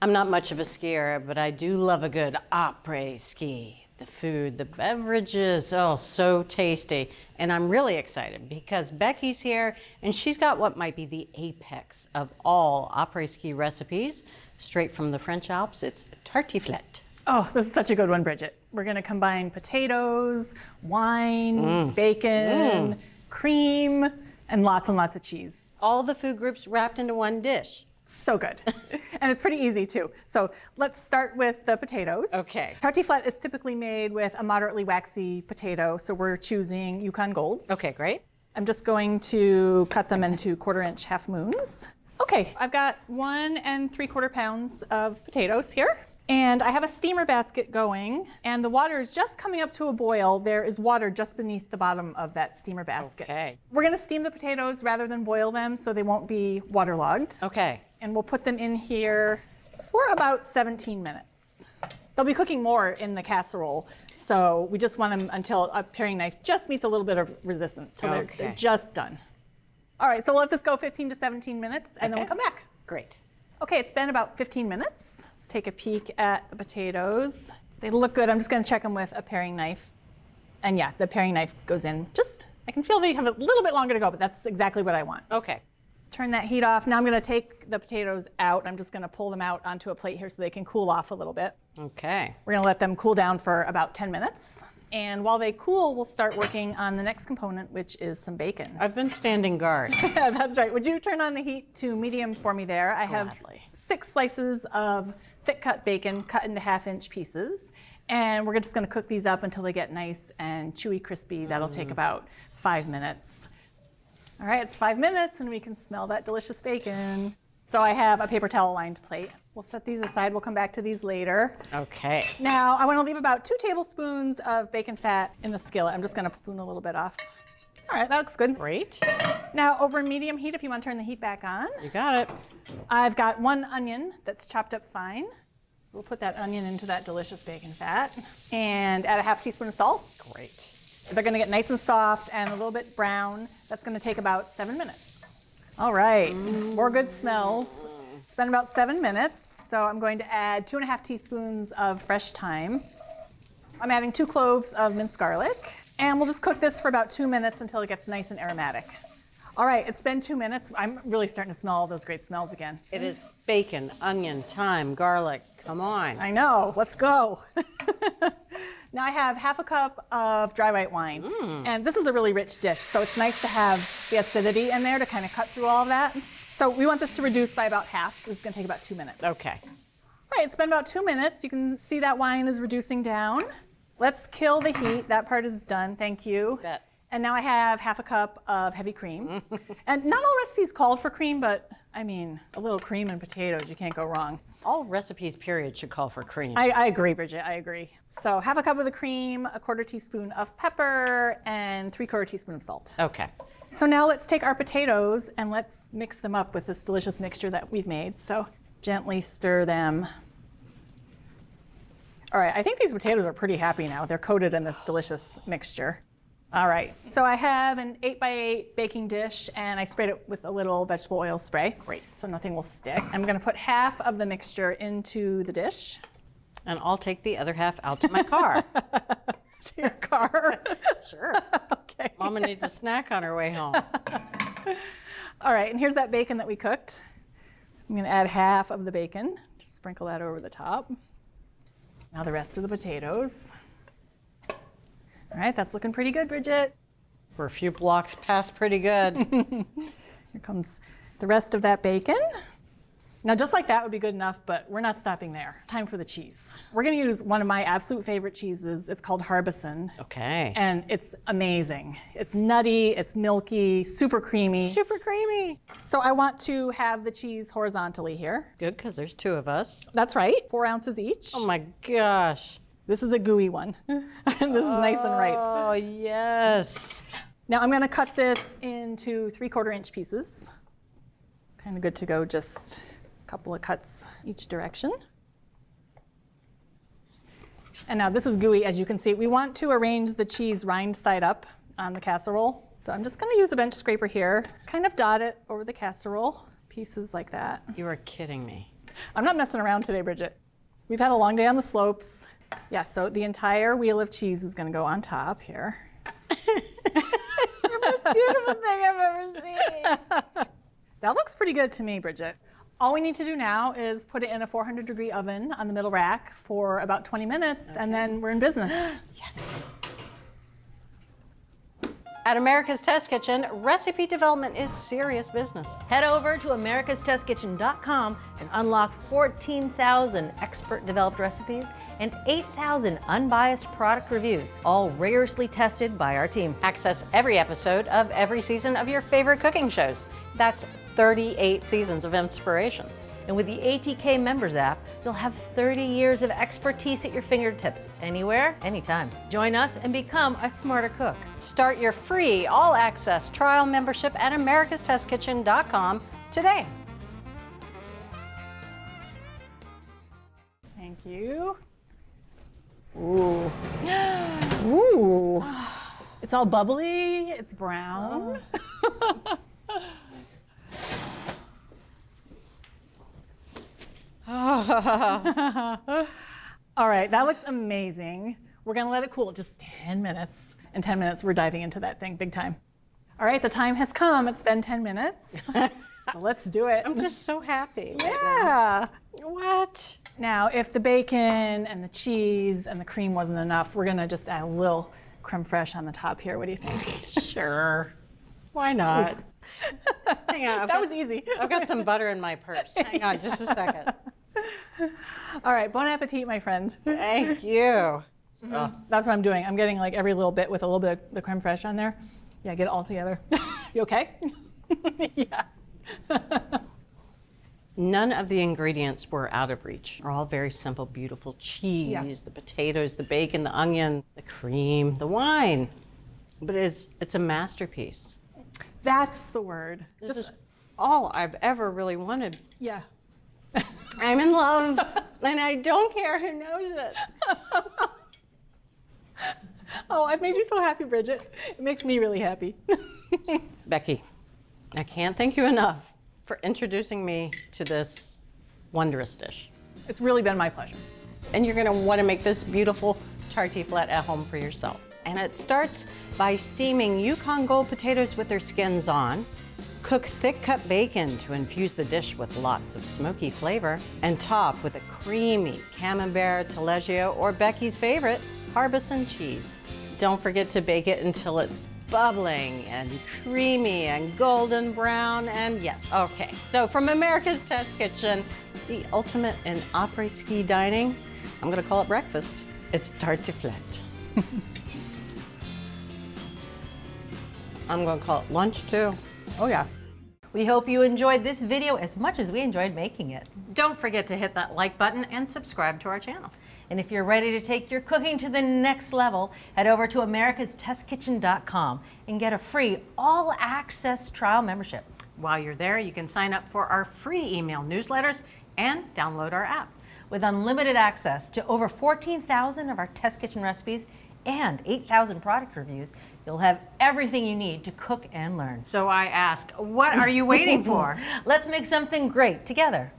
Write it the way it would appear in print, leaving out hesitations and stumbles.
I'm not much of a skier, but I do love a good après-ski. The food, the beverages, oh, so tasty. And I'm really excited because Becky's here and she's got what might be the apex of all après-ski recipes, straight from the French Alps. It's tartiflette. Oh, this is such a good one, Bridget. We're gonna combine potatoes, wine, bacon, cream, and lots of cheese. All the food groups wrapped into one dish. So good. And it's pretty easy too. So let's start with the potatoes. Okay. Tartiflette is typically made with a moderately waxy potato, so we're choosing Yukon Golds. Okay, great. I'm just going to cut them into 1/4-inch half moons. Okay, I've got 1 3/4 pounds of potatoes here. And I have a steamer basket going, and the water is just coming up to a boil. There is water just beneath the bottom of that steamer basket. Okay. We're gonna steam the potatoes rather than boil them so they won't be waterlogged. Okay. And we'll put them in here for about 17 minutes. They'll be cooking more in the casserole, so we just want them until a paring knife just meets a little bit of resistance, till they're just done. All right, so we'll let this go 15 to 17 minutes, and then we'll come back. Great. Okay, it's been about 15 minutes. Let's take a peek at the potatoes. They look good. I'm just gonna check them with a paring knife. And yeah, the paring knife goes in. I can feel they have a little bit longer to go, but that's exactly what I want. Okay. Turn that heat off. Now I'm gonna take the potatoes out. I'm just gonna pull them out onto a plate here so they can cool off a little bit. Okay. We're gonna let them cool down for about 10 minutes. And while they cool, we'll start working on the next component, which is some bacon. I've been standing guard. That's right. Would you turn on the heat to medium for me there? I have Gladly. 6 slices of thick cut bacon cut into 1/2-inch pieces. And we're just gonna cook these up until they get nice and chewy crispy. That'll take about 5 minutes. All right, it's 5 minutes and we can smell that delicious bacon. So I have a paper towel lined plate. We'll set these aside. We'll come back to these later. Okay. Now I want to leave about 2 tablespoons of bacon fat in the skillet. I'm just going to spoon a little bit off. All right, that looks good. Great. Now over medium heat, if you want to turn the heat back on. You got it. I've got 1 onion that's chopped up fine. We'll put that onion into that delicious bacon fat and add a 1/2 teaspoon of salt. Great. They're going to get nice and soft and a little bit brown. That's going to take about 7 minutes. All right, more good smells. It's been about 7 minutes, so I'm going to add 2½ teaspoons of fresh thyme. I'm adding 2 cloves of minced garlic, and we'll just cook this for about 2 minutes until it gets nice and aromatic. All right, it's been 2 minutes. I'm really starting to smell all those great smells again. It is bacon, onion, thyme, garlic. Come on. I know, let's go. Now I have 1/2 cup of dry white wine. And this is a really rich dish, so it's nice to have the acidity in there to kind of cut through all of that. So we want this to reduce by about half. This is gonna take about 2 minutes. Okay. All right, it's been about 2 minutes. You can see that wine is reducing down. Let's kill the heat. That part is done, thank you. Bet. And now I have 1/2 cup of heavy cream. And not all recipes called for cream, but I mean, a little cream and potatoes, you can't go wrong. All recipes, period, should call for cream. I agree, Bridget, I agree. So 1/2 cup of the cream, 1/4 teaspoon of pepper, and 3/4 teaspoon of salt. Okay. So now let's take our potatoes and let's mix them up with this delicious mixture that we've made. So gently stir them. All right, I think these potatoes are pretty happy now. They're coated in this delicious mixture. All right, so I have an 8x8 baking dish and I sprayed it with a little vegetable oil spray. Great. So nothing will stick. I'm gonna put 1/2 of the mixture into the dish. And I'll take the other half out to my car. To your car? Sure. Okay. Mama needs a snack on her way home. All right, and here's that bacon that we cooked. I'm gonna add 1/2 of the bacon. Just sprinkle that over the top. Now the rest of the potatoes. All right, that's looking pretty good, Bridget. We're a few blocks past pretty good. Here comes the rest of that bacon. Now, just like that would be good enough, but we're not stopping there. It's time for the cheese. We're gonna use one of my absolute favorite cheeses. It's called Harbison. Okay. And it's amazing. It's nutty, it's milky, super creamy. Super creamy. So I want to have the cheese horizontally here. Good, because there's 2 of us. That's right, 4 ounces each. Oh my gosh. This is a gooey one. And this is nice and ripe. Oh, yes. Now I'm gonna cut this into 3/4-inch pieces. Kind of good to go, just a couple of cuts each direction. And now this is gooey, as you can see. We want to arrange the cheese rind side up on the casserole. So I'm just gonna use a bench scraper here, kind of dot it over the casserole, pieces like that. You are kidding me. I'm not messing around today, Bridget. We've had a long day on the slopes. Yeah, so the entire wheel of cheese is gonna go on top here. It's the most beautiful thing I've ever seen. That looks pretty good to me, Bridget. All we need to do now is put it in a 400-degree oven on the middle rack for about 20 minutes, and then we're in business. Yes. At America's Test Kitchen, recipe development is serious business. Head over to americastestkitchen.com and unlock 14,000 expert-developed recipes and 8,000 unbiased product reviews, all rigorously tested by our team. Access every episode of every season of your favorite cooking shows. That's 38 seasons of inspiration. And with the ATK Members app, you'll have 30 years of expertise at your fingertips, anywhere, anytime. Join us and become a smarter cook. Start your free all-access trial membership at americastestkitchen.com today. Thank you. Ooh. Ooh. It's all bubbly, it's brown. All right, that looks amazing. We're gonna let it cool just 10 minutes. In 10 minutes, we're diving into that thing big time. All right, the time has come. It's been 10 minutes. So let's do it. I'm just so happy. Yeah. What? Now, if the bacon and the cheese and the cream wasn't enough, we're gonna just add a little creme fraiche on the top here. What do you think? Sure. Why not? Hang on. That was easy. I've got some butter in my purse. Hang on just a second. All right, bon appetit, my friend. Thank you. That's what I'm doing. I'm getting like every little bit with a little bit of the creme fraiche on there. Yeah, get it all together. You okay? Yeah. None of the ingredients were out of reach. They're all very simple, beautiful cheese, the potatoes, the bacon, the onion, the cream, the wine. But it's a masterpiece. That's the word. This is all I've ever really wanted. Yeah. I'm in love, and I don't care who knows it. Oh, I've made you so happy, Bridget. It makes me really happy. Becky, I can't thank you enough for introducing me to this wondrous dish. It's really been my pleasure. And you're gonna wanna make this beautiful tartiflette at home for yourself. And it starts by steaming Yukon Gold potatoes with their skins on, cook thick cut bacon to infuse the dish with lots of smoky flavor, and top with a creamy camembert, taleggio, or Becky's favorite, Harbison cheese. Don't forget to bake it until it's bubbling and creamy and golden brown, and yes, okay. So from America's Test Kitchen, the ultimate in après-ski dining, I'm gonna call it breakfast. It's tartiflette. I'm gonna call it lunch too. Oh yeah. We hope you enjoyed this video as much as we enjoyed making it. Don't forget to hit that like button and subscribe to our channel. And if you're ready to take your cooking to the next level, head over to americastestkitchen.com and get a free all-access trial membership. While you're there, you can sign up for our free email newsletters and download our app. With unlimited access to over 14,000 of our test kitchen recipes and 8,000 product reviews, you'll have everything you need to cook and learn. So I ask, what are you waiting for? Let's make something great together.